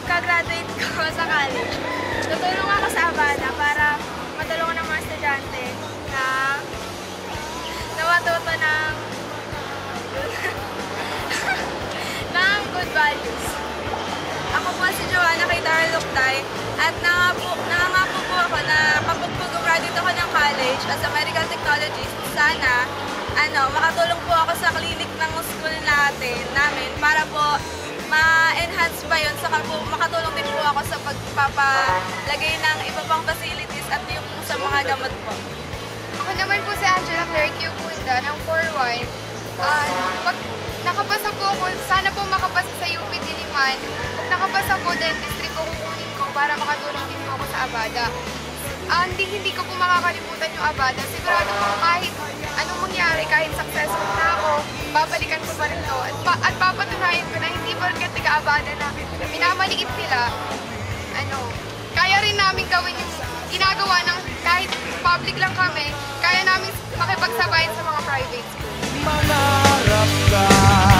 pagka-graduate ko sa college, tutulong ako sa Abada para matulungan ng mga estudyante na matuto ng ng good values. Ako po si Joanna kay Daryl Luctay at nangangako po ako na kapag mag-graduate ako ng college as a medical technologist, sana makatulong po ako sa clinic ng school namin para po ma-enhance pa yun, saka po makatulong din po ako sa pagpapalagay ng iba pang facilities at yung sa mga gamot po. Ako naman po si Angela Claire Q. Bunda ng 4-1. Pag nakapasa po ako, sana po makapasa sa UP Diliman. Pag nakapasa po, dentistry po kukunin ko para makatulong din po ako sa Abada. Hindi ko po makakalimutan yung Abada. Sigurado po kahit anong mangyari, kahit successful na ako, babalikan ko pa rin to. At papatunayan ko na hindi porket taga-Abada na minamaliit nila, kaya rin namin gawin yung ginagawa ng kahit public lang kami, kaya namin makipagsabayan sa mga private school. Mangarap ka.